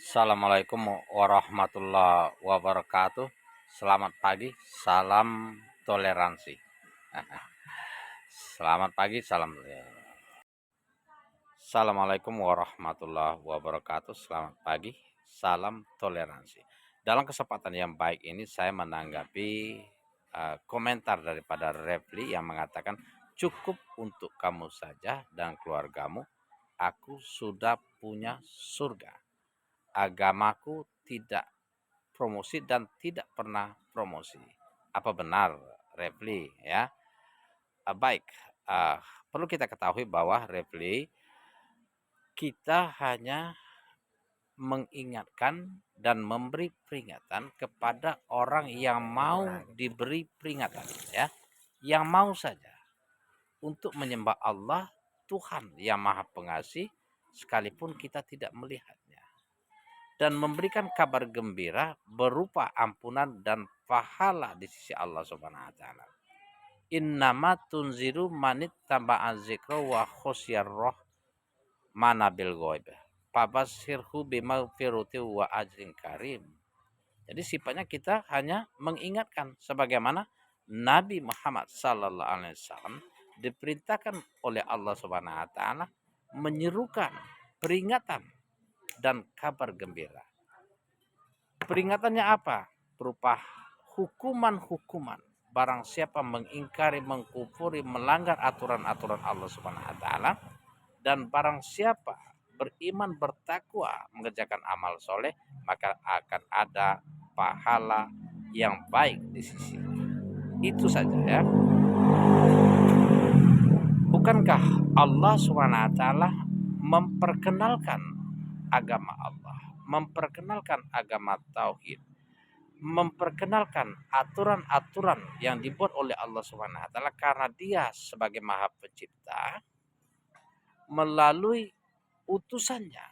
Assalamualaikum warahmatullahi wabarakatuh. Selamat pagi, salam toleransi. Selamat pagi, salam. Assalamualaikum warahmatullahi wabarakatuh. Selamat pagi, salam toleransi. Dalam kesempatan yang baik ini saya menanggapi komentar daripada Refli yang mengatakan cukup untuk kamu saja dan keluargamu. Aku sudah punya surga. Agamaku tidak promosi dan tidak pernah promosi. Apa benar, Refli? Ya, baik. Ah, Perlu kita ketahui bahwa Refli, kita hanya mengingatkan dan memberi peringatan kepada orang yang mau diberi peringatan, ya, yang mau saja untuk menyembah Allah, Tuhan yang Maha Pengasih, sekalipun kita tidak melihatnya, dan memberikan kabar gembira berupa ampunan dan pahala di sisi Allah Subhanahu wa taala. Innama tunziru manit taba'a dzikra wa khosyar roh manabil ghaib. Fabashirhu bimaghfirati wa ajrin karim. Jadi sifatnya kita hanya mengingatkan sebagaimana Nabi Muhammad sallallahu alaihi wasallam diperintahkan oleh Allah Subhanahu wa taala menyerukan peringatan dan kabar gembira. Peringatannya apa? Berupa hukuman-hukuman barang siapa mengingkari, mengkufuri, melanggar aturan-aturan Allah Subhanahu wa taala, dan barang siapa beriman, bertakwa, mengerjakan amal soleh, maka akan ada pahala yang baik di sisi. Itu saja, ya. Bukankah Allah Subhanahu wa taala memperkenalkan agama Allah, memperkenalkan agama tauhid, memperkenalkan aturan-aturan yang dibuat oleh Allah Subhanahu wa taala karena Dia sebagai Maha Pencipta melalui utusannya.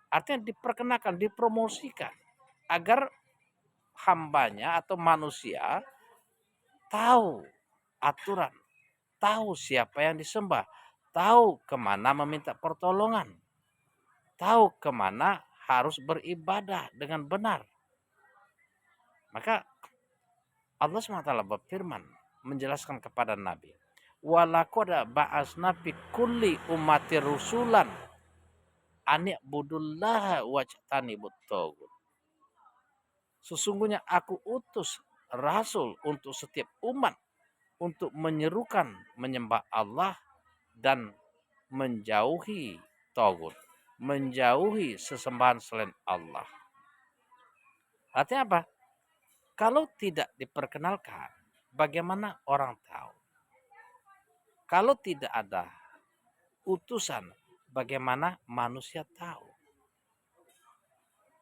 Artinya diperkenalkan, dipromosikan agar hambanya atau manusia tahu aturan, tahu siapa yang disembah, tahu kemana meminta pertolongan, tahu kemana harus beribadah dengan benar. Maka Allah SWT berfirman menjelaskan kepada Nabi, walaqad ba'asna fi kulli ummati rusulan ani'budullaha wajtanibut taghut. Sesungguhnya aku utus rasul untuk setiap umat untuk menyerukan menyembah Allah dan menjauhi taghut, menjauhi sesembahan selain Allah. Artinya apa? Kalau tidak diperkenalkan, bagaimana orang tahu? Kalau tidak ada utusan, bagaimana manusia tahu?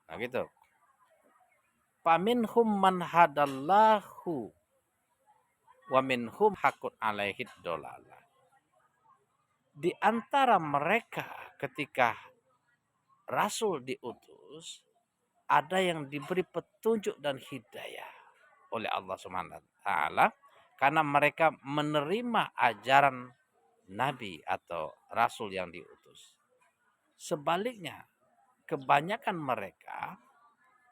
Nah gitu. Faminhum man hadallahu wa minhum hakun alaihi dolala. Di antara mereka ketika Rasul diutus, ada yang diberi petunjuk dan hidayah oleh Allah Subhanahu wa taala karena mereka menerima ajaran Nabi atau Rasul yang diutus. Sebaliknya, kebanyakan mereka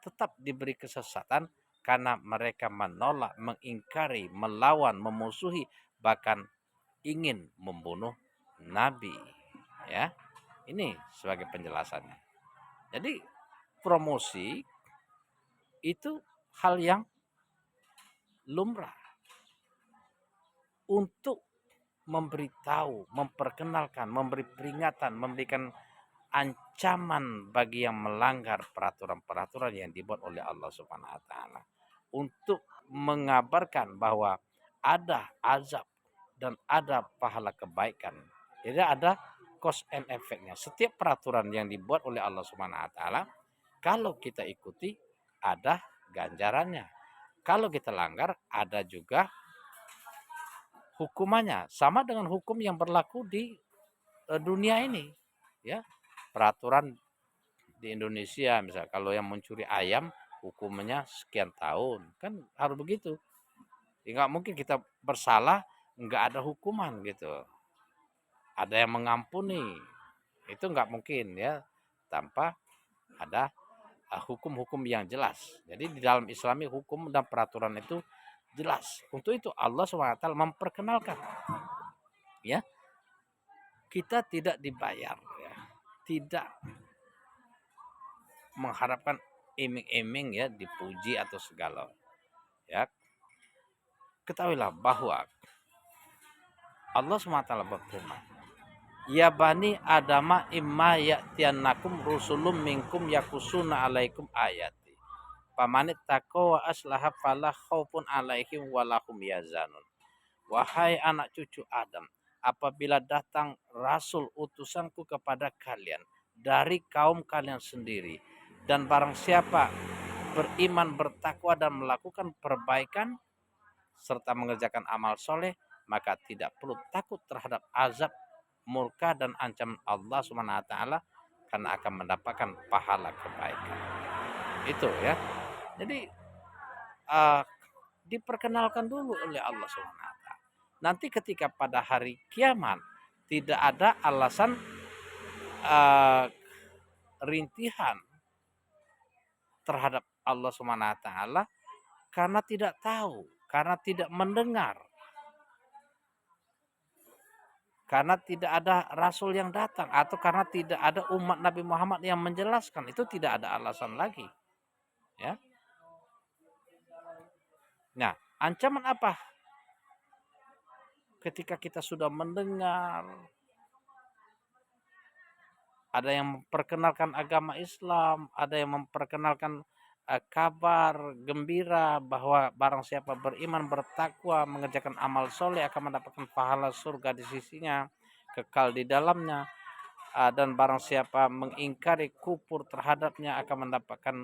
tetap diberi kesesatan karena mereka menolak, mengingkari, melawan, memusuhi, bahkan ingin membunuh Nabi. Ya, ini sebagai penjelasannya. Jadi promosi itu hal yang lumrah untuk memberitahu, memperkenalkan, memberi peringatan, memberikan ancaman bagi yang melanggar peraturan-peraturan yang dibuat oleh Allah Subhanahu wa taala, untuk mengabarkan bahwa ada azab dan ada pahala kebaikan. Jadi ada cause and effect-nya. Setiap peraturan yang dibuat oleh Allah Subhanahu wa taala, kalau kita ikuti ada ganjarannya. Kalau kita langgar ada juga hukumannya. Sama dengan hukum yang berlaku di dunia ini, ya. Peraturan di Indonesia misal kalau yang mencuri ayam hukumannya sekian tahun, kan harus begitu. Ya, nggak mungkin kita bersalah nggak ada hukuman gitu. Ada yang mengampuni, itu nggak mungkin, ya, tanpa ada hukum-hukum yang jelas. Jadi di dalam Islami hukum dan peraturan itu jelas. Untuk itu Allah SWT memperkenalkan, ya, kita tidak dibayar, ya, tidak mengharapkan iming-iming, ya, dipuji atau segala, ya. Ketahuilah bahwa Allah SWT berfirman, ya bani adama imma ya'tiyannakum rusulum minkum yakusuna alaikum ayati pamanit taqwa wa aslaha fala khaufun alaihim walahum yazanun. Wahai anak cucu Adam, apabila datang rasul utusanku kepada kalian dari kaum kalian sendiri, dan barang siapa beriman, bertakwa dan melakukan perbaikan serta mengerjakan amal soleh, maka tidak perlu takut terhadap azab, murka dan ancaman Allah Subhanahu wa taala, karena akan mendapatkan pahala kebaikan. Itu, ya. Jadi diperkenalkan dulu oleh Allah Subhanahu wa taala. Nanti ketika pada hari kiamat tidak ada alasan rintihan terhadap Allah Subhanahu wa taala karena tidak tahu, karena tidak mendengar, karena tidak ada rasul yang datang, atau karena tidak ada umat Nabi Muhammad yang menjelaskan. Itu tidak ada alasan lagi, ya. Nah, ancaman apa ketika kita sudah mendengar ada yang memperkenalkan agama Islam, ada yang memperkenalkan kabar gembira bahwa barang siapa beriman, bertakwa, mengerjakan amal soleh akan mendapatkan pahala surga di sisinya, kekal di dalamnya, dan barang siapa mengingkari, kufur terhadapnya akan mendapatkan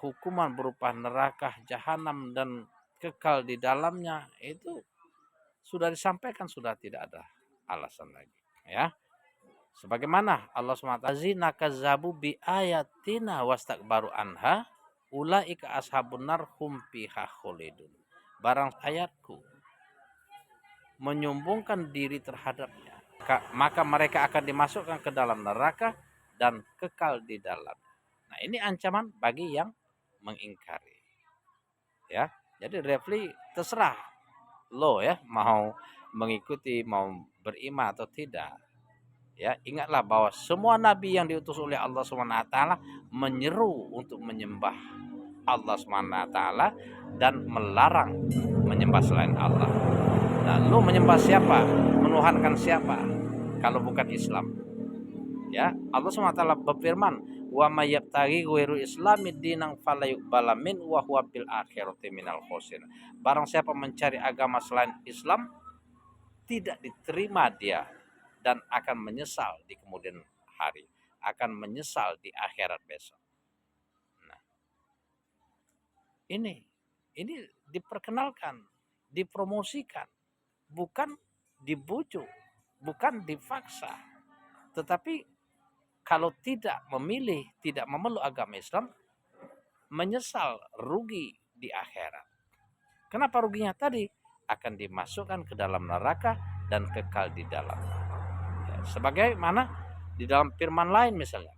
hukuman berupa neraka jahanam dan kekal di dalamnya. Itu sudah disampaikan, sudah tidak ada alasan lagi, ya. Sebagaimana Allah SWT, zina kazzabu bi ayatina wastakbaru anha ulaika ashabun nar hum fiha khalidun. Barang ayatku menyombongkan diri terhadapnya, maka mereka akan dimasukkan ke dalam neraka dan kekal di dalam. Nah, ini ancaman bagi yang mengingkari, ya. Jadi Refli terserah lo, ya, mau mengikuti, mau beriman atau tidak. Ya, ingatlah bahwa semua nabi yang diutus oleh Allah Subhanahu wa taala menyeru untuk menyembah Allah Subhanahu wa taala dan melarang menyembah selain Allah. Nah, lu menyembah siapa? Menuhankan siapa kalau bukan Islam? Ya, Allah Subhanahu wa taala berfirman, "Wa may yabtaghi ghairu islami dinan fala yuqbala min wa huwa fil akhirati minal khosirin." Barang siapa mencari agama selain Islam, tidak diterima dia dan akan menyesal di kemudian hari, akan menyesal di akhirat besok. Nah, ini diperkenalkan, dipromosikan, bukan dibujuk, bukan dipaksa. Tetapi kalau tidak memilih, tidak memeluk agama Islam, menyesal, rugi di akhirat. Kenapa ruginya? Tadi akan dimasukkan ke dalam neraka dan kekal di dalam. Sebagaimana di dalam firman lain misalnya,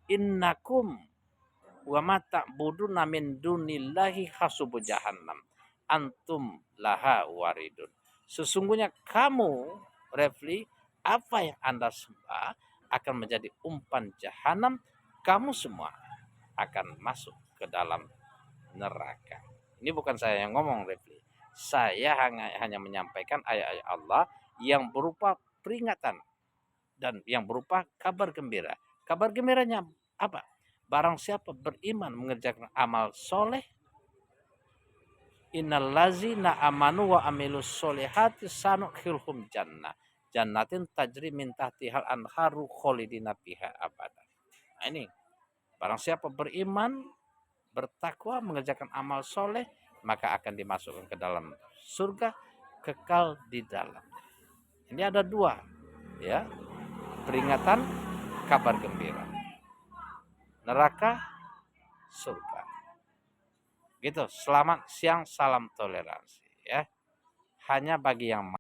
innakum wa ma ta'buduna min dunillahi hasubu jahannam antum laha waridun. Sesungguhnya kamu, Refli, apa yang Anda sembah akan menjadi umpan jahanam, kamu semua akan masuk ke dalam neraka. Ini bukan saya yang ngomong, Refli. Saya hanya menyampaikan ayat-ayat Allah yang berupa peringatan dan yang berupa kabar gembira. Kabar gembiranya apa? Barang siapa beriman, mengerjakan amal soleh, innallazina amanu wa amilus solehati sanukhilhum jannah jannatin tajri min tahtihal anharu kholidina fiha abada. Nah, ini barang siapa beriman, bertakwa, mengerjakan amal soleh, maka akan dimasukkan ke dalam surga, kekal di dalam. Ini ada dua, ya, peringatan, kabar gembira. Neraka, surga. Gitu. Selamat siang, salam toleransi, ya. Hanya bagi yang